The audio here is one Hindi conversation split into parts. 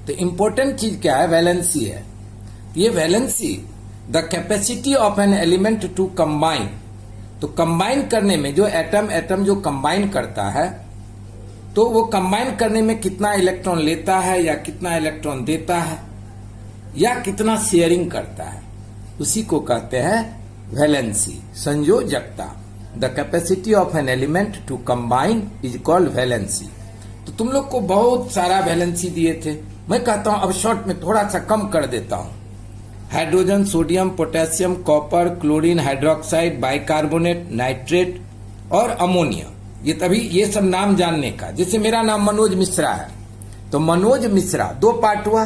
तो इंपॉर्टेंट चीज क्या है? वैलेंसी है। ये valency the capacity of an element to combine, तो कंबाइन करने में जो एटम जो कंबाइन करता है, तो वो कंबाइन करने में कितना इलेक्ट्रॉन लेता है या कितना इलेक्ट्रॉन देता है या कितना शेयरिंग करता है, उसी को कहते हैं वैलेंसी, संयोजकता। The capacity of an element to combine is called valency. तो तुम लोग को बहुत सारा वैलेंसी दिए थे, मैं कहता हूं अब शॉर्ट में थोड़ा सा कम कर देता हूं। Hydrogen, sodium, potassium, copper, chlorine, hydroxide, bicarbonate, nitrate और अमोनिया। ये तभी ये सब नाम जानने का। जैसे मेरा नाम मनोज मिश्रा है, तो मनोज मिश्रा 2 पार्ट हुआ,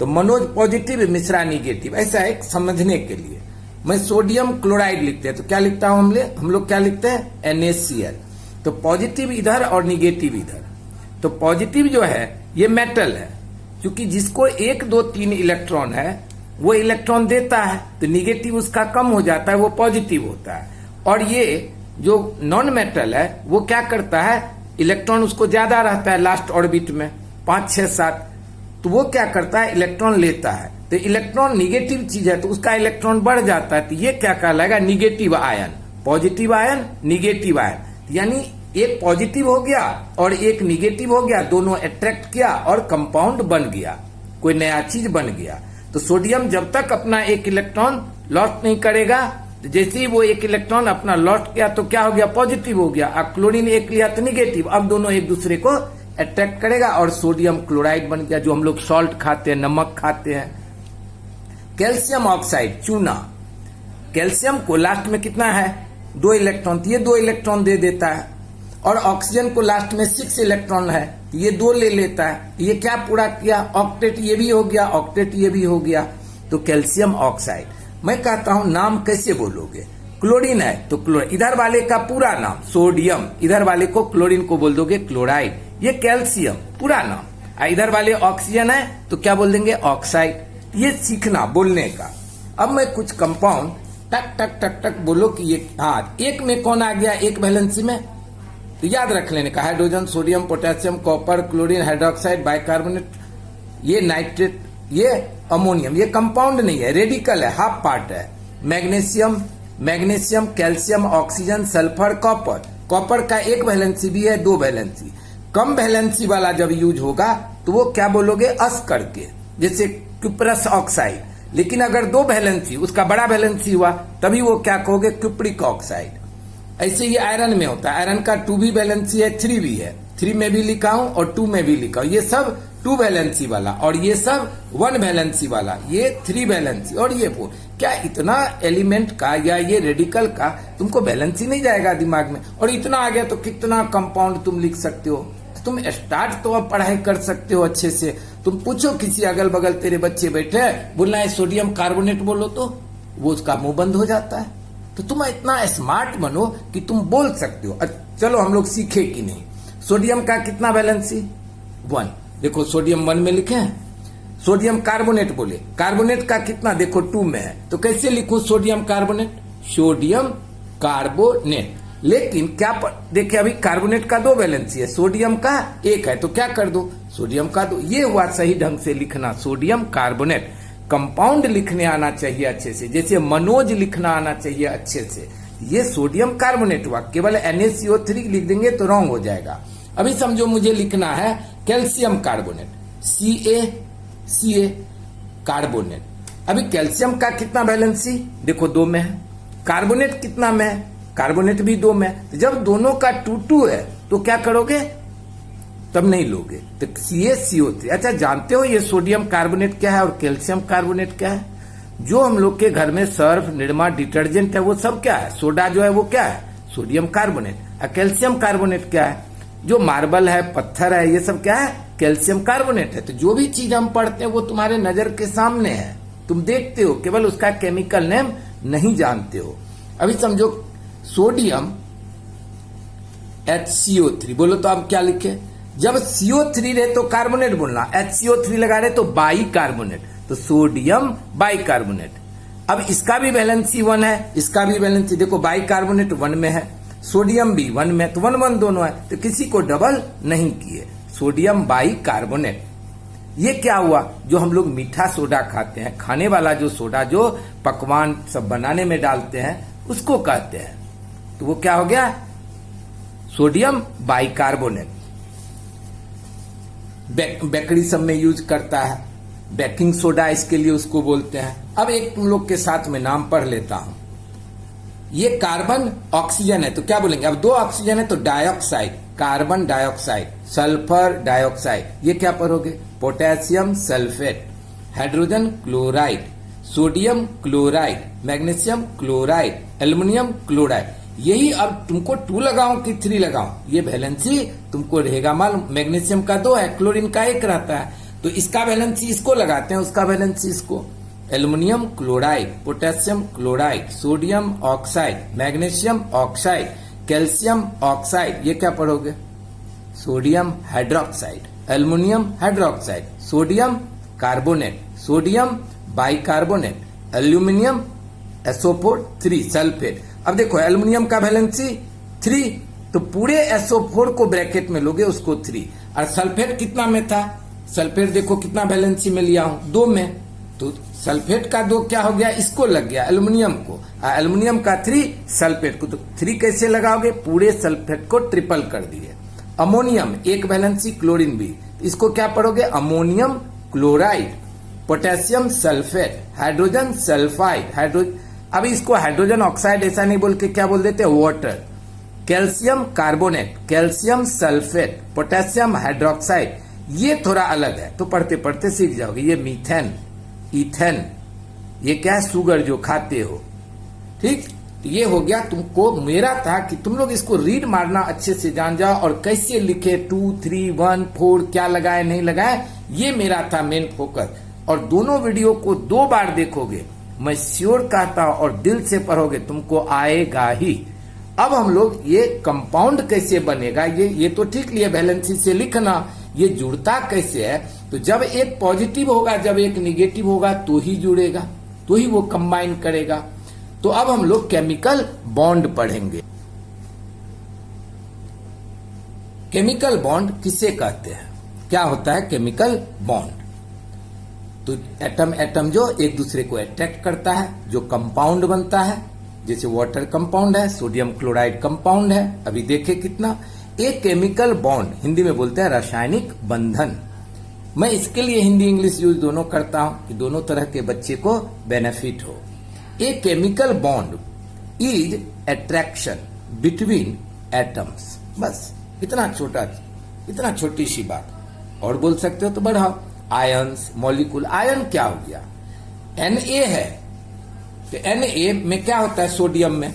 तो मनोज पॉजिटिव, मिश्रा निगेटिव, ऐसा है समझने के लिए। मैं सोडियम क्लोराइड लिखते हैं तो क्या लिखता हूं हम लोग क्या लिखते हैं? NaCl। तो पॉजिटिव इधर और निगेटिव इधर। तो पॉजिटिव जो है ये मेटल है, क्योंकि जिसको 1, 2, 3 इलेक्ट्रॉन है वो इलेक्ट्रॉन देता है, तो निगेटिव उसका कम हो जाता है, वो पॉजिटिव होता है। और ये जो नॉन मेटल है वो क्या करता है? इलेक्ट्रॉन उसको ज्यादा रहता है लास्ट ऑर्बिट में 5, 6, 7, तो वो क्या करता है? इलेक्ट्रॉन लेता है। तो इलेक्ट्रॉन निगेटिव चीज है तो उसका इलेक्ट्रॉन बढ़ जाता है, तो ये क्या कहलाएगा? Negative ion. Positive ion, negative ion, यानी एक पॉजिटिव हो गया और एक निगेटिव हो गया, दोनों अट्रैक्ट किया और कंपाउंड बन गया, कोई नया चीज बन गया। तो सोडियम जब तक अपना एक इलेक्ट्रॉन लॉस्ट नहीं करेगा, तो जैसे ही वो एक इलेक्ट्रॉन अपना लॉस्ट किया तो क्या हो गया? पॉजिटिव हो गया। अब क्लोरीन एक लिया तो निगेटिव, अब दोनों एक दूसरे को अट्रैक्ट करेगा और सोडियम क्लोराइड बन गया, जो हम लोग सॉल्ट खाते हैं, नमक खाते हैं। कैल्शियम ऑक्साइड, चूना, कैल्शियम को लास्ट में कितना है? 2 इलेक्ट्रॉन, तो ये 2 इलेक्ट्रॉन दे देता है। और ऑक्सीजन को लास्ट में 6 इलेक्ट्रॉन है, तो ये 2 ले लेता है। तो ये क्या पूरा किया? ऑक्टेट ये भी हो गया, ऑक्टेट ये भी हो गया, तो कैल्शियम ऑक्साइड। मैं कहता हूं नाम कैसे बोलोगे? क्लोरीन है तो क्लोराइड, इधर वाले का पूरा नाम सोडियम, इधर वाले को क्लोरीन को बोल दोगे क्लोराइड, ये कैल्शियम पूरा नाम। इधर वाले ऑक्सीजन है तो क्या बोल देंगे? ऑक्साइड। ये सीखना बोलने का। अब मैं कुछ कंपाउंड टक टक टक टक बोलो कि ये, हाँ, एक में कौन आ गया? एक वैलेंसी में, तो याद रख लेने का। Hydrogen, sodium, potassium, copper, chlorine, hydroxide, bicarbonate, ये नाइट्रेट, ये अमोनियम, ये कंपाउंड नहीं है, रेडिकल है, हाफ पार्ट है। Magnesium, calcium, oxygen, sulphur, copper. Copper का एक वैलेंसी भी है, 2 वैलेंसी। कम वैलेंसी वाला जब यूज होगा तो वो क्या बोलोगे? अस करके, जैसे क्यूप्रस ऑक्साइड। लेकिन अगर 2 वैलेंसी, उसका बड़ा वैलेंसी हुआ, तभी वो क्या कहोगे? Cupric oxide. ऐसे ही आयरन में होता है, आयरन का 2 भी वैलेंसी है, 3 भी है, 3 में भी लिखा हूं और 2 में भी लिखा हूं। ये सब 2 वैलेंसी वाला और ये सब 1 वैलेंसी वाला, ये 3 वैलेंसी और ये 4। क्या इतना एलिमेंट का या ये रेडिकल का तुमको वैलेंसी नहीं जाएगा दिमाग में? और इतना आ गया तो कितना कंपाउंड तुम लिख सकते हो? तुम स्टार्ट तो अब पढ़ाई कर सकते हो अच्छे से। तुम पूछो किसी अगल बगल तेरे बच्चे बैठे हैं, बोलना है सोडियम कार्बोनेट बोलो, तो वो उसका मुंह बंद हो जाता है। तो तुम इतना स्मार्ट बनो कि तुम बोल सकते हो। चलो हम लोग सीखे कि नहीं। सोडियम का कितना वैलेंसी? 1। देखो सोडियम 1 में लिखे हैं। सोडियम कार्बोनेट बोले, कार्बोनेट का कितना? देखो 2 में है, तो कैसे लिखूं सोडियम कार्बोनेट? Sodium carbonate. लेकिन क्या देखिए, अभी कार्बोनेट का 2 वैलेंसी है, सोडियम का 1 है, तो क्या कर दो? सोडियम का 2। ये हुआ सही ढंग से लिखना, सोडियम कार्बोनेट। कंपाउंड लिखने आना चाहिए अच्छे से, जैसे मनोज लिखना आना चाहिए अच्छे से। ये सोडियम कार्बोनेट हुआ, केवल NaCO3 लिख देंगे तो रॉन्ग हो जाएगा। अभी समझो मुझे लिखना है कैल्शियम कार्बोनेट, Ca कार्बोनेट। अभी कैल्शियम का कितना वैलेंसी? देखो 2 में है। कार्बोनेट कितना में है? कार्बोनेट भी 2 में है। तो जब दोनों का 2 है तो क्या करोगे? तब नहीं लोगे, तो CaCO3। अच्छा, जानते हो ये सोडियम कार्बोनेट क्या है और कैल्शियम कार्बोनेट क्या है? जो हम लोग के घर में सर्फ, निरमा, डिटर्जेंट है, वो सब क्या है? सोडा जो है वो क्या है? Sodium carbonate. और कैल्शियम कार्बोनेट क्या है? जो मार्बल है, पत्थर है, ये सब क्या है? कैल्शियम कार्बोनेट है। तो जो भी चीज हम पढ़ते हैं वो तुम्हारे नजर के सामने है, तुम देखते हो, केवल उसका केमिकल नेम नहीं जानते हो। अभी समझो सोडियम HCO3 बोलो, तो आप क्या लिखे? जब CO3 रहे तो कार्बोनेट बोलना, HCO3 लगा रहे तो बाई कार्बोनेट, तो सोडियम बाई कार्बोनेट। अब इसका भी वैलेंसी 1 है, इसका भी वैलेंसी, देखो बाई कार्बोनेट 1 में है, सोडियम भी 1 में, तो 1 1 दोनों है, तो किसी को डबल नहीं किए, सोडियम बाई कार्बोनेट। ये क्या हुआ, जो हम लोग मीठा सोडा खाते हैं, खाने वाला जो सोडा जो पकवान सब बनाने में डालते हैं उसको कहते हैं। तो वो क्या हो गया, सोडियम बाइकार्बोनेट। बेकरी सब में यूज करता है, बेकिंग सोडा इसके लिए उसको बोलते हैं। अब एक तुम लोग के साथ में नाम पढ़ लेता हूं। ये कार्बन ऑक्सीजन है तो क्या बोलेंगे, अब दो ऑक्सीजन है तो dioxide, carbon dioxide, sulphur dioxide. ये क्या पढ़ोगे, potassium sulphate, hydrogen chloride, sodium chloride, magnesium chloride, aluminium chloride. यही अब तुमको 2 लगाऊं कि 3 लगाऊं, ये वैलेंसी तुमको रहेगा मालूम। मैग्नीशियम का 2 है, क्लोरीन का 1 रहता है, तो इसका वैलेंसी इसको लगाते हैं, उसका वैलेंसी इसको। Aluminium chloride, potassium chloride, sodium oxide, magnesium oxide, calcium oxide. ये क्या पढ़ोगे, sodium hydroxide, aluminium hydroxide, sodium carbonate, sodium bicarbonate, aluminium SO4 3 sulphate. अब देखो एल्युमिनियम का वैलेंसी 3, तो पूरे SO4 को ब्रैकेट में लोगे उसको 3। और सल्फेट कितना में था, सल्फेट देखो कितना वैलेंसी में लिया हूं, 2 में, तो सल्फेट का 2 क्या हो गया, इसको लग गया एल्युमिनियम को, एल्युमिनियम का 3 सल्फेट को। तो 3 कैसे लगाओगे, पूरे सल्फेट को ट्रिपल कर दिए। अमोनियम 1 वैलेंसी, क्लोरीन भी, इसको क्या पढ़ोगे, ammonium chloride, potassium sulphate, hydrogen sulphide, अब इसको हाइड्रोजन ऑक्साइड ऐसा नहीं बोल के क्या बोल देते, water. Calcium carbonate, calcium sulphate, potassium hydroxide. ये थोड़ा अलग है तो पढ़ते पढ़ते सीख जाओगे। ये मीथेन, इथेन, ये क्या है, शुगर जो खाते हो, ठीक। तो ये हो गया, तुमको मेरा था कि तुम लोग इसको रीड मारना अच्छे से जान जाओ और कैसे लिखे, 2, 3, 1, 4 क्या लगाए नहीं लगाए, ये मेरा था मेन फोकस। और दोनों वीडियो को 2 बार देखोगे, मैं श्योर कहता हूं, और दिल से पढ़ोगे, तुमको आएगा ही। अब हम लोग ये कंपाउंड कैसे बनेगा, ये तो ठीक लिए वैलेंसी से लिखना, ये जुड़ता कैसे है, तो जब एक पॉजिटिव होगा जब एक निगेटिव होगा तो ही जुड़ेगा, तो ही वो कंबाइन करेगा। तो अब हम लोग केमिकल बॉन्ड पढ़ेंगे। केमिकल बॉन्ड किसे कहते हैं, क्या होता है केमिकल बॉन्ड, तो एटम जो एक दूसरे को अट्रैक्ट करता है, जो कंपाउंड बनता है, जैसे वाटर कंपाउंड है, सोडियम क्लोराइड कंपाउंड है, अभी देखे कितना। एक केमिकल बॉन्ड हिंदी में बोलते हैं रासायनिक बंधन। मैं इसके लिए हिंदी इंग्लिश यूज दोनों करता हूं कि दोनों तरह के बच्चे को बेनिफिट हो। A chemical bond is attraction between atoms, बस इतना छोटी सी बात। और बोल सकते हो तो बढ़ाओ, आयंस, मॉलिक्यूल। आयन क्या हो गया, Na है, तो Na में क्या होता है, सोडियम में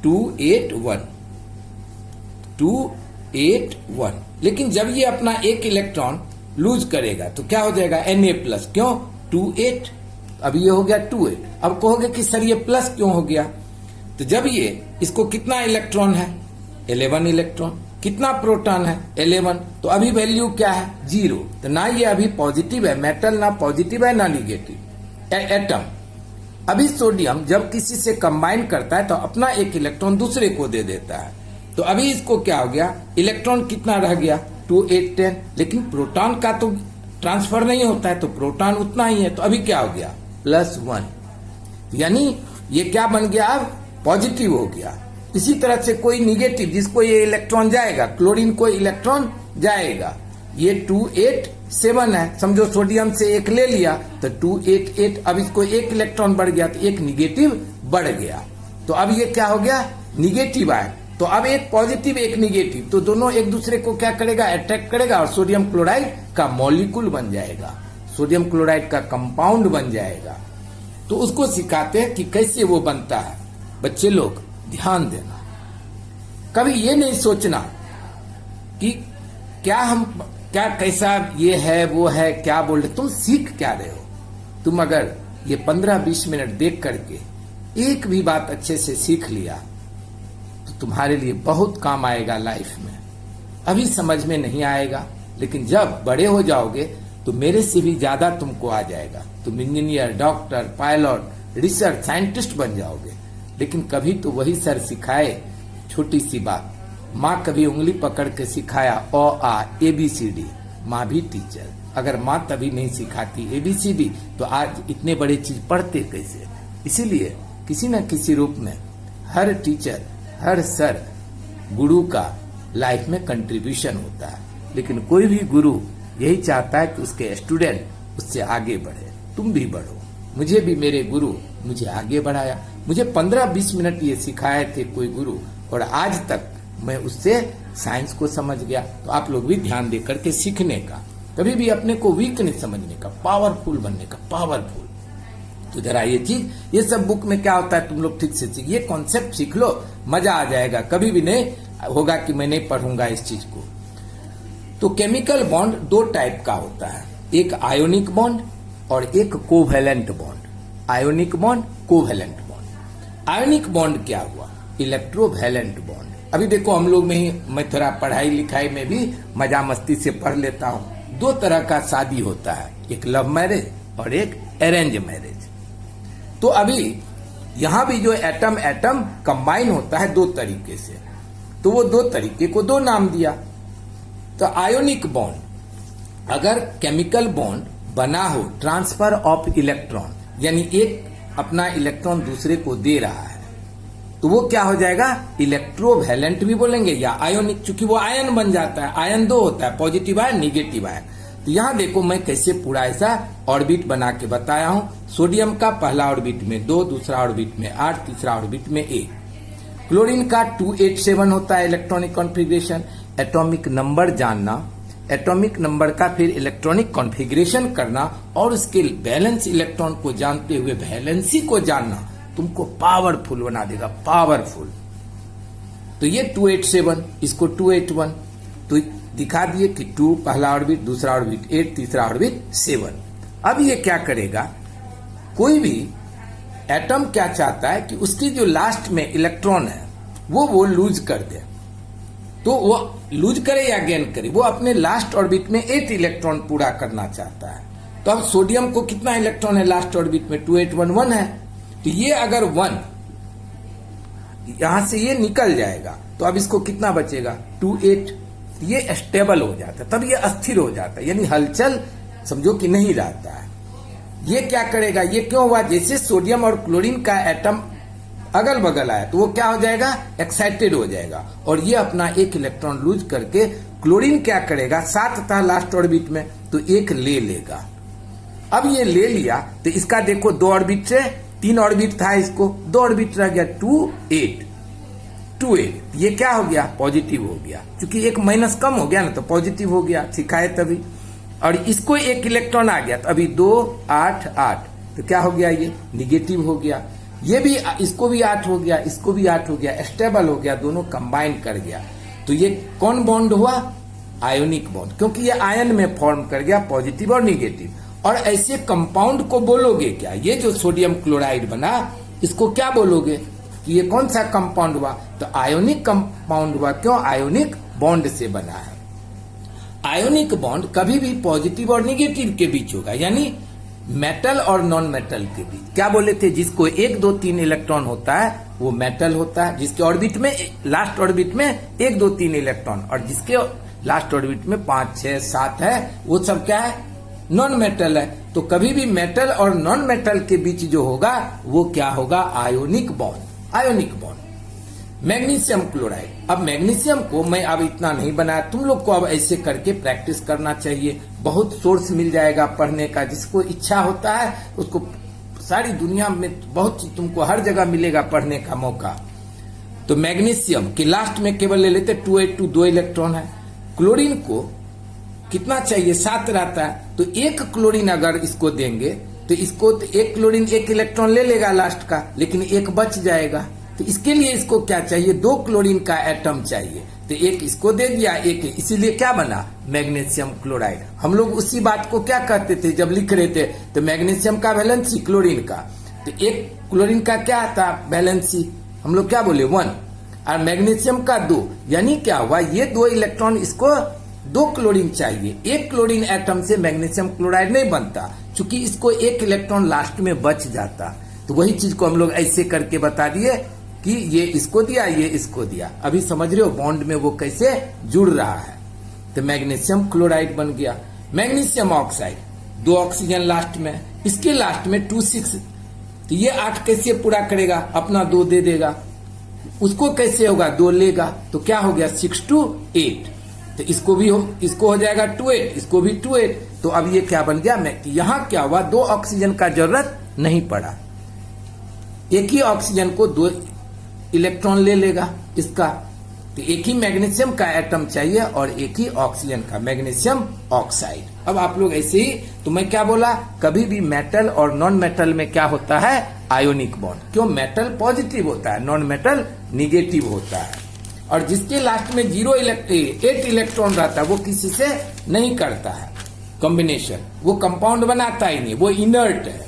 281, लेकिन जब ये अपना एक इलेक्ट्रॉन लूज करेगा तो क्या हो जाएगा, Na+, क्यों 28, अब ये हो गया 28। अब कहोगे कि सर ये प्लस क्यों हो गया, तो जब ये इसको कितना इलेक्ट्रॉन है, 11 इलेक्ट्रॉन, कितना प्रोटॉन है 11, तो अभी वैल्यू क्या है 0, तो ना ये अभी पॉजिटिव है, मेटल ना पॉजिटिव है ना निगेटिव, एटम। अभी सोडियम जब किसी से कंबाइन करता है तो अपना एक इलेक्ट्रॉन दूसरे को दे देता है, तो अभी इसको क्या हो गया, इलेक्ट्रॉन कितना रह गया 2, 8, 10, लेकिन प्रोटॉन का तो ट्रांसफर नहीं होता है, तो प्रोटॉन उतना ही है, तो अभी क्या हो गया +1, यानी ये क्या बन गया, अब पॉजिटिव हो गया। इसी तरह से कोई निगेटिव जिसको ये इलेक्ट्रॉन जाएगा, क्लोरीन को इलेक्ट्रॉन जाएगा, ये 287 है, समझो सोडियम से 1 ले लिया तो 288, अब इसको 1 इलेक्ट्रॉन बढ़ गया तो 1 निगेटिव बढ़ गया, तो अब ये क्या हो गया निगेटिव आया, तो अब एक पॉजिटिव एक निगेटिव, तो दोनों एक दूसरे को क्या करेगा, अट्रैक्ट करेगा और सोडियम क्लोराइड का मॉलिक्यूल बन जाएगा, सोडियम क्लोराइड का कंपाउंड बन जाएगा। तो उसको सिखाते हैं कि कैसे वो बनता है। बच्चे लोग ध्यान देना, कभी ये नहीं सोचना कि क्या कैसा ये है वो है, क्या बोल रहे, तुम सीख क्या रहे हो। तुम अगर ये 15-20 मिनट देख करके एक भी बात अच्छे से सीख लिया तो तुम्हारे लिए बहुत काम आएगा लाइफ में। अभी समझ में नहीं आएगा, लेकिन जब बड़े हो जाओगे तो मेरे से भी ज्यादा तुमको आ जाएगा, तुम engineer, doctor, pilot, research scientist बन जाओगे। लेकिन कभी तो वही सर सिखाए छोटी सी बात, माँ कभी उंगली पकड़ के सिखाया अ आ ABCD, माँ भी टीचर। अगर माँ तभी नहीं सिखाती ABCD तो आज इतने बड़े चीज पढ़ते कैसे। इसीलिए किसी न किसी रूप में हर टीचर, हर सर, गुरु का लाइफ में कंट्रीब्यूशन होता है। लेकिन कोई भी गुरु यही चाहता है कि उसके स्टूडेंट उससे आगे बढ़े। तुम भी बढ़ो। मुझे भी मेरे गुरु मुझे आगे बढ़ाया। मुझे 15-20 मिनट ये सिखाए थे कोई गुरु, और आज तक मैं उससे साइंस को समझ गया। तो आप लोग भी ध्यान दे करके सीखने का, कभी भी अपने को वीक नहीं समझने का, पावरफुल बनने का, पावरफुल। तो जरा ये चीज, ये सब बुक में क्या होता है तुम लोग ठीक से सीख, ये कॉन्सेप्ट सीख लो, मजा आ जाएगा। कभी भी नहीं होगा कि मैं नहीं पढ़ूंगा इस चीज को। तो केमिकल बॉन्ड दो टाइप का होता है, एक आयोनिक बॉन्ड और एक covalent bond. Ionic bond, covalent bond. Ionic bond क्या हुआ? Electrovalent bond. अभी देखो हम लोग में ही, मैं थोड़ा पढ़ाई लिखाई में भी मजा मस्ती से पढ़ लेता हूँ। दो तरह का शादी होता है, एक लव मैरिज और एक अरेंज मैरिज। तो अभी यहां भी जो एटम एटम कंबाइन होता है दो तरीके से, तो वो दो तरीके को दो नाम दिया। तो आयोनिक बॉन्ड, अगर केमिकल बॉन्ड बना हो ट्रांसफर ऑफ इलेक्ट्रॉन, यानी एक अपना इलेक्ट्रॉन दूसरे को दे रहा है, तो वो क्या हो जाएगा? इलेक्ट्रोवैलेंट भी बोलेंगे या आयोनिक, चूंकि वो आयन बन जाता है। आयन दो होता है, पॉजिटिव आयन, निगेटिव आयन। तो यहां देखो मैं कैसे पूरा ऐसा ऑर्बिट बना के बताया हूं। सोडियम का पहला ऑर्बिट में 2, दूसरा ऑर्बिट में 8, तीसरा ऑर्बिट में 1। क्लोरीन का 287 होता है इलेक्ट्रॉनिक कॉन्फ़िगरेशन। एटॉमिक नंबर जानना, एटॉमिक नंबर का फिर इलेक्ट्रॉनिक कॉन्फ़िगरेशन करना और उसके बैलेंस इलेक्ट्रॉन को जानते हुए वैलेंसी को जानना तुमको पावरफुल बना देगा, पावरफुल। तो ये 287, इसको 281, तो दिखा दिए कि 2 पहला ऑर्बिट, दूसरा ऑर्बिट 8, तीसरा ऑर्बिट 7। अब ये क्या करेगा? कोई भी एटम क्या चाहता है कि उसकी जो लास्ट में इलेक्ट्रॉन है वो लूज कर दे। तो वो लूज करे या गेन करे, वो अपने लास्ट ऑर्बिट में 8 इलेक्ट्रॉन पूरा करना चाहता है। तो अब सोडियम को कितना इलेक्ट्रॉन है लास्ट ऑर्बिट में? 2811 है। तो ये अगर 1 यहां से ये निकल जाएगा तो अब इसको कितना बचेगा? 28। ये स्टेबल हो जाता है, तब ये अस्थिर हो जाता है, यानी हलचल समझो कि नहीं रहता है। ये क्या करेगा? ये क्यों हुआ? जैसे सोडियम और क्लोरीन का एटम अगल बगल आया तो वो क्या हो जाएगा? एक्साइटेड हो जाएगा और ये अपना एक इलेक्ट्रॉन लूज करके, क्लोरीन क्या करेगा? 7 था लास्ट ऑर्बिट में, तो एक ले लेगा। अब ये ले लिया तो इसका देखो 2 ऑर्बिट से 3 ऑर्बिट था, इसको 2 ऑर्बिट रह गया, 28। ये क्या हो गया? पॉजिटिव हो गया, क्योंकि एक माइनस कम हो गया ना, तो पॉजिटिव हो गया, सिखाए तभी। और इसको एक इलेक्ट्रॉन आ गया तो अभी 2, 8, 8, तो क्या हो गया? ये निगेटिव हो गया। ये भी, इसको भी 8 हो गया, इसको भी 8 हो गया, स्टेबल हो गया, दोनों कंबाइन कर गया। तो ये कौन बॉन्ड हुआ? आयोनिक बॉन्ड, क्योंकि ये आयन में फॉर्म कर गया, पॉजिटिव और निगेटिव। और ऐसे कंपाउंड को बोलोगे क्या? ये जो सोडियम क्लोराइड बना, इसको क्या बोलोगे कि ये कौन सा कंपाउंड हुआ? तो आयोनिक कंपाउंड हुआ। क्यों? आयोनिक बॉन्ड से बना है। आयोनिक बॉन्ड कभी भी पॉजिटिव और निगेटिव के बीच होगा, यानी मेटल और नॉन मेटल के बीच। क्या बोले थे? जिसको 1, 2, 3 इलेक्ट्रॉन होता है वो मेटल होता है, जिसके ऑर्बिट में, लास्ट ऑर्बिट में 1, 2, 3 इलेक्ट्रॉन, और जिसके लास्ट ऑर्बिट में 5, 6, 7 है, वो सब क्या है? नॉन मेटल है। तो कभी भी मेटल और नॉन मेटल के बीच जो होगा वो क्या होगा? Ionic bond. Ionic bond. Magnesium chloride. अब मैग्नीशियम को मैं अब इतना नहीं बनाया, तुम लोग को अब ऐसे करके प्रैक्टिस करना चाहिए। बहुत सोर्स मिल जाएगा पढ़ने का, जिसको इच्छा होता है उसको सारी दुनिया में बहुत चीज तुमको हर जगह मिलेगा पढ़ने का मौका। तो मैग्नीशियम के लास्ट में केवल ले लेते 282, 2 इलेक्ट्रॉन है। क्लोरीन को कितना चाहिए? 7 रहता है। तो एक क्लोरीन अगर इसको देंगे तो इसको तो एक क्लोरीन 1 इलेक्ट्रॉन ले लेगा लास्ट का, लेकिन एक बच जाएगा। तो इसके लिए इसको क्या चाहिए? 2 क्लोरीन का एटम चाहिए। तो एक इसको दे दिया, एक, इसीलिए क्या बना? Magnesium chloride. हम लोग उसी बात को क्या कहते थे जब लिख रहे थे? तो मैग्नीशियम का वैलेंसी क्लोरीन का, तो एक क्लोरीन का क्या था वैलेंसी? हम लोग क्या बोले? 1, और मैग्नीशियम का 2, यानी क्या हुआ? ये 2 इलेक्ट्रॉन, इसको 2 क्लोरीन चाहिए। एक क्लोरीन एटम से मैग्नीशियम क्लोराइड नहीं बनता, क्योंकि इसको 1 इलेक्ट्रॉन लास्ट में बच जाता। तो वही चीज को हम लोग ऐसे करके बता दिए कि ये इसको दिया, ये इसको दिया। अभी समझ रहे हो बॉन्ड में वो कैसे जुड़ रहा है। तो मैग्नीशियम क्लोराइड बन गया। मैग्नीशियम ऑक्साइड, 2 ऑक्सीजन लास्ट में, इसके लास्ट में 2 6, तो ये 8 कैसे पूरा करेगा, अपना 2 दे देगा, उसको कैसे होगा, 2 लेगा, तो क्या हो गया 6 to 8, तो इसको हो जाएगा 2 8, इसको भी 2 8, तो अब ये क्या बन गया, यहां क्या हुआ, 2 ऑक्सीजन का जरूरत नहीं पड़ा, एक ही ऑक्सीजन को 2 इलेक्ट्रॉन ले लेगा इसका, तो एक ही मैग्नीशियम का एटम चाहिए और एक ही ऑक्सीजन का, मैग्नीशियम ऑक्साइड। अब आप लोग ऐसे ही, तो मैं क्या बोला, कभी भी मेटल और नॉन मेटल में क्या होता है, आयोनिक बॉन्ड, क्यों, मेटल पॉजिटिव होता है, नॉन मेटल निगेटिव होता है, और जिसके लास्ट में 8 इलेक्ट्रॉन रहता है वो किसी से नहीं करता है कॉम्बिनेशन, वो कंपाउंड बनाता ही नहीं, वो इनर्ट है,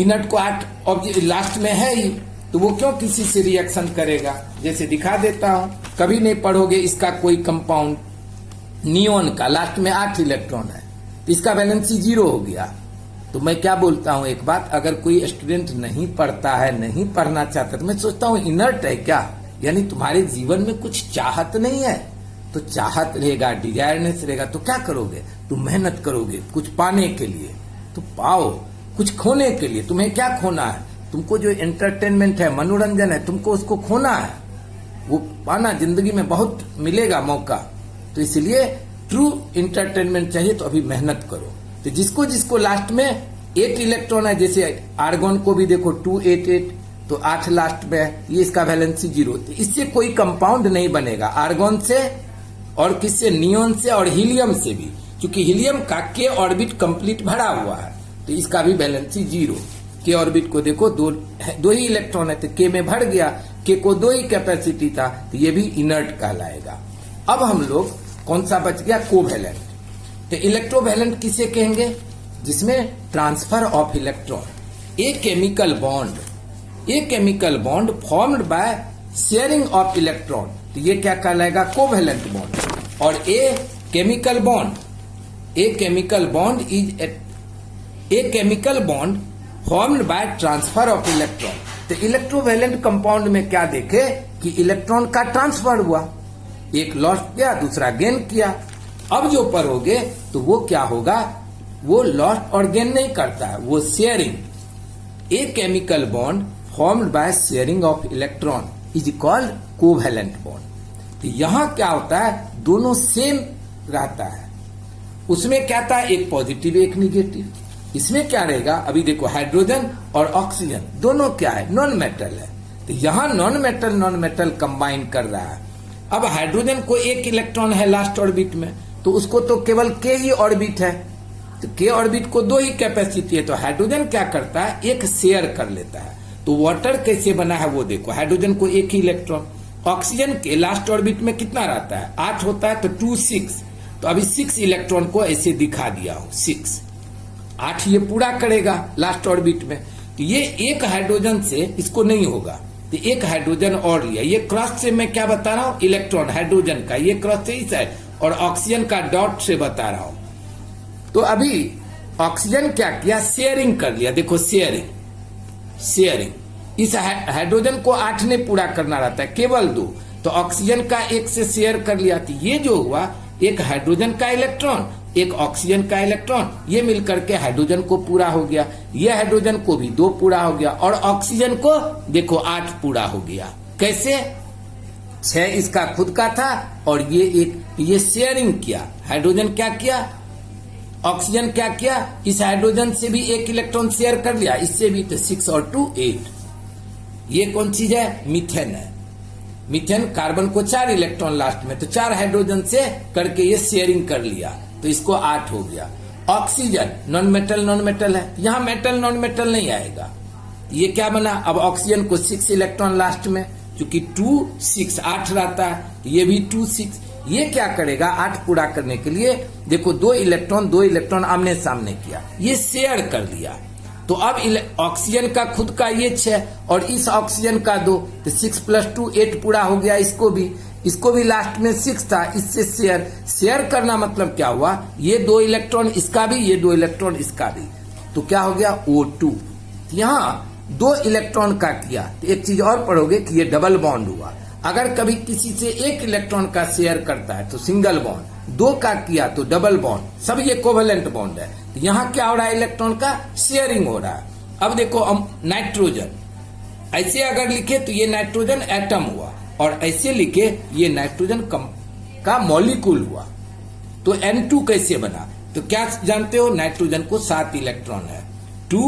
इनर्ट को 8 लास्ट में है ही, तो वो क्यों किसी से रिएक्शन करेगा। जैसे दिखा देता हूं, कभी नहीं पढ़ोगे इसका कोई कंपाउंड, नियोन का लास्ट में 8 इलेक्ट्रॉन है, तो इसका वैलेंसी 0 हो गया। तो मैं क्या बोलता हूं, एक बात, अगर कोई स्टूडेंट नहीं पढ़ता है, नहीं पढ़ना चाहता, तो मैं सोचता हूं इनर्ट है क्या, यानी तुम्हारे जीवन में कुछ चाहत नहीं है, तो चाहत रहेगा, डिजायरनेस रहेगा, तो क्या करोगे, तुम मेहनत करोगे कुछ पाने के लिए, तो पाओ, कुछ खोने के लिए, तुम्हें क्या खोना है, तुमको जो एंटरटेनमेंट है, मनोरंजन है, तुमको उसको खोना है, वो पाना, जिंदगी में बहुत मिलेगा मौका, तो इसलिए ट्रू एंटरटेनमेंट चाहिए, तो अभी मेहनत करो। तो जिसको जिसको लास्ट में 8 इलेक्ट्रॉन है, जैसे आर्गन को भी देखो 2 8 8, तो 8 लास्ट में है, ये इसका वैलेंसी 0, तो इससे कोई कंपाउंड नहीं बनेगा, आर्गन से और किससे, नियोन से और हीलियम से भी, क्योंकि हीलियम का के ऑर्बिट कंप्लीट भरा हुआ है, तो इसका भी वैलेंसी 0। के ऑर्बिट को देखो, 2 ही इलेक्ट्रॉन है, तो के में भर गया, के को 2 ही कैपेसिटी था, तो ये भी इनर्ट कहलाएगा। अब हम लोग कौन सा बच गया, कोवैलेंट। तो इलेक्ट्रोवैलेंट किसे कहेंगे, जिसमें transfer of electron, a chemical bond formed by sharing of electron, तो ये क्या कहलाएगा, कोवैलेंट बॉन्ड। और a chemical bond formed by transfer of electron. तो इलेक्ट्रोवैलेंट कंपाउंड में क्या देखे कि इलेक्ट्रॉन का ट्रांसफर हुआ, एक लॉस्ट किया, दूसरा गेन किया। अब जो पढ़ोगे तो वो क्या होगा, वो लॉस्ट और गेन नहीं करता है, वो sharing. A chemical bond formed by sharing of electron is called covalent bond. तो यहां क्या होता है, दोनों सेम रहता है, उसमें क्या था, एक पॉजिटिव एक निगेटिव। इसमें क्या रहेगा, अभी देखो हाइड्रोजन और ऑक्सीजन दोनों क्या है, नॉन मेटल है, तो यहां नॉन मेटल कंबाइन कर रहा है। अब हाइड्रोजन को 1 इलेक्ट्रॉन है लास्ट ऑर्बिट में, तो उसको तो केवल के ही ऑर्बिट है, तो के ऑर्बिट को 2 ही कैपेसिटी है, तो हाइड्रोजन क्या करता है, एक शेयर कर लेता है। तो वाटर कैसे बना है वो देखो, हाइड्रोजन को 1 ही इलेक्ट्रॉन, ऑक्सीजन के लास्ट ऑर्बिट में कितना रहता है, 8 होता है, तो 2 6, तो अभी 6 इलेक्ट्रॉन को ऐसे दिखा दिया हो, 6 8 ये पूरा करेगा लास्ट ऑर्बिट में। तो ये एक हाइड्रोजन से इसको नहीं होगा, तो एक हाइड्रोजन और लिया, ये क्रॉस से मैं क्या बता रहा हूं, इलेक्ट्रॉन हाइड्रोजन का, ये क्रॉस से इस है, और ऑक्सीजन का डॉट से बता रहा हूं। तो अभी ऑक्सीजन क्या किया, शेयरिंग कर लिया, देखो शेयरिंग, इस हाइड्रोजन को 8 ने पूरा करना रहता है, केवल 2, तो ऑक्सीजन का 1 से शेयर कर लिया, तो ये जो हुआ, एक हाइड्रोजन का इलेक्ट्रॉन, एक ऑक्सीजन का इलेक्ट्रॉन, ये मिलकर के हाइड्रोजन को पूरा हो गया, ये हाइड्रोजन को भी 2 पूरा हो गया, और ऑक्सीजन को देखो 8 पूरा हो गया। कैसे, 6 इसका खुद का था, और ये शेयरिंग किया, हाइड्रोजन क्या किया, ऑक्सीजन क्या किया, इस हाइड्रोजन से भी 1 इलेक्ट्रॉन शेयर कर लिया, इससे भी, तो 6 और 2 8। ये कौन चीज है, मीथेन है, मीथेन कार्बन को 4 इलेक्ट्रॉन लास्ट में, तो 4 हाइड्रोजन से करके ये शेयरिंग कर लिया, तो इसको 8 हो गया। ऑक्सीजन नॉन मेटल है, यहां मेटल नॉन मेटल नहीं आएगा, ये क्या बना, अब ऑक्सीजन को 6 इलेक्ट्रॉन लास्ट में, क्योंकि 2 6 8 रहता है, ये भी 2 6, ये क्या करेगा, 8 पूरा करने के लिए देखो 2 इलेक्ट्रॉन आमने सामने किया, ये शेयर कर लिया। तो अब ऑक्सीजन का खुद का ये 6 और इस ऑक्सीजन का 2, तो 6 + 2 8 पूरा हो गया। इसको भी लास्ट में 6 था, इससे शेयर करना मतलब क्या हुआ, ये 2 इलेक्ट्रॉन इसका भी, ये 2 इलेक्ट्रॉन इसका भी, तो क्या हो गया O2। यहाँ 2 इलेक्ट्रॉन का किया, तो एक चीज और पढ़ोगे कि ये डबल बॉन्ड हुआ, अगर कभी किसी से एक इलेक्ट्रॉन का शेयर करता है तो सिंगल बॉन्ड, दो का किया तो डबल बॉन्ड, सब ये कोवेलेंट बॉन्ड है। तो यहां क्या हो रहा है, इलेक्ट्रॉन का शेयरिंग हो रहा है। अब देखो हम नाइट्रोजन ऐसे अगर लिखे तो ये नाइट्रोजन एटम हुआ, और ऐसे लिखे ये नाइट्रोजन का मॉलिक्यूल हुआ। तो N2 कैसे बना, तो क्या जानते हो, नाइट्रोजन को 7 इलेक्ट्रॉन है, 2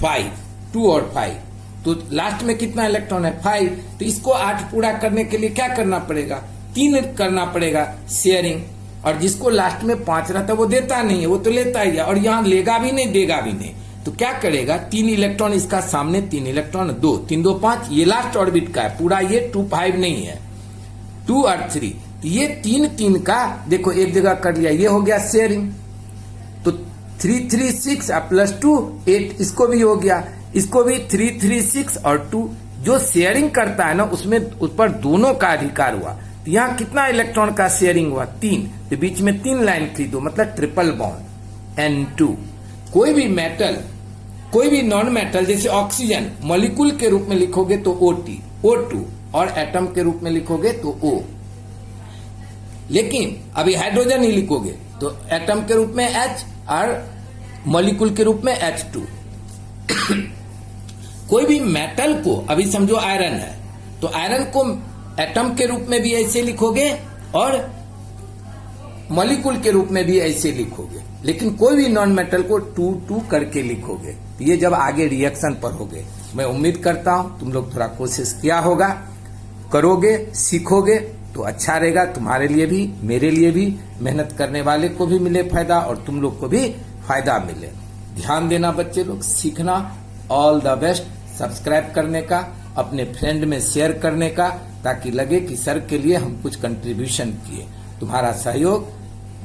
5, 2 और 5, तो लास्ट में कितना इलेक्ट्रॉन है 5। तो इसको 8 पूरा करने के लिए क्या करना पड़ेगा, 3 करना पड़ेगा शेयरिंग। और जिसको लास्ट में 5 रहता है वो देता नहीं है, वो तो लेता ही है, और यहां लेगा भी नहीं देगा भी नहीं। तो क्या करेगा, 3 इलेक्ट्रॉन इसका सामने, 3 इलेक्ट्रॉन 2, 3 2 5, ये लास्ट ऑर्बिट का है पूरा, ये 2 5 नहीं है, 2 और 3, ये 3 3 का देखो एक जगह कर लिया, ये हो गया शेयरिंग। तो 3 3 6 प्लस 2 8, इसको भी हो गया, इसको भी 3 3 6 और 2। जो शेयरिंग करता है ना उसमें उस पर दोनों का अधिकार हुआ। तो यहाँ कितना इलेक्ट्रॉन का शेयरिंग हुआ, 3, तो बीच में 3 लाइन थी, दो मतलब ट्रिपल बॉन्ड N2। कोई भी मेटल, कोई भी नॉन मेटल, जैसे ऑक्सीजन मॉलिक्यूल के रूप में लिखोगे तो OT O2, और एटम के रूप में लिखोगे तो O। लेकिन अभी हाइड्रोजन ही लिखोगे तो एटम के रूप में H और मॉलिक्यूल के रूप में H2। कोई भी मेटल को, अभी समझो आयरन है, तो आयरन को एटम के रूप में भी ऐसे लिखोगे और मॉलिक्यूल के रूप में भी ऐसे लिखोगे। लेकिन कोई भी नॉन मेटल को 2 2 करके लिखोगे। तो ये जब आगे रिएक्शन पर होगे, मैं उम्मीद करता हूं तुम लोग थोड़ा कोशिश किया होगा, करोगे, सीखोगे तो अच्छा रहेगा तुम्हारे लिए भी, मेरे लिए भी, मेहनत करने वाले को भी मिले फायदा और तुम लोग को भी फायदा मिले। ध्यान देना बच्चे लोग, सीखना। All the best. सब्सक्राइब करने का, अपने फ्रेंड में शेयर करने का, ताकि लगे कि सर के लिए हम कुछ कंट्रीब्यूशन किए। तुम्हारा सहयोग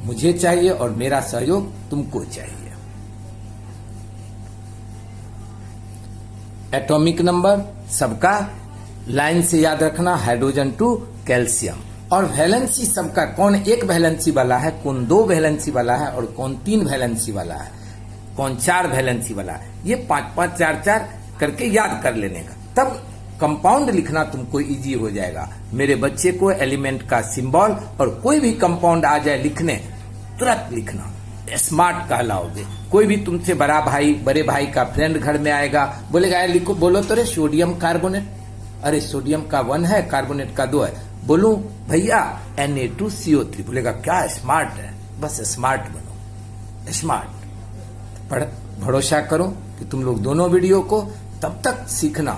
मुझे चाहिए और मेरा सहयोग तुमको चाहिए। एटॉमिक नंबर सबका लाइन से याद रखना, हाइड्रोजन टू कैल्शियम। और वैलेंसी सबका, कौन 1 वैलेंसी वाला है, कौन 2 वैलेंसी वाला है, और कौन 3 वैलेंसी वाला है, कौन 4 वैलेंसी वाला है, ये 5 5 4 4 करके याद कर लेने का। तब कंपाउंड लिखना तुमको इजी हो जाएगा। मेरे बच्चे को एलिमेंट का सिंबल और कोई भी कंपाउंड आ जाए लिखने, तुरंत लिखना, स्मार्ट कहलाओगे। कोई भी तुमसे बड़ा भाई, बड़े भाई का फ्रेंड घर में आएगा, बोलेगा लिखो, बोलो तो रे सोडियम कार्बोनेट, अरे सोडियम का 1 है, कार्बोनेट का 2 है, बोलूं भैया Na2CO3, बोलेगा क्या स्मार्ट है, बस स्मार्ट बनो, स्मार्ट। भरोसा करो कि तुम लोग दोनों वीडियो को तब तक सीखना,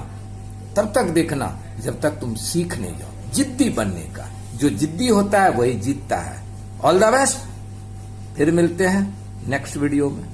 तब तक देखना जब तक तुम सीख नहीं जाओ। जिद्दी बनने का, जो जिद्दी होता है वही जीतता है। All the best. फिर मिलते हैं नेक्स्ट वीडियो में।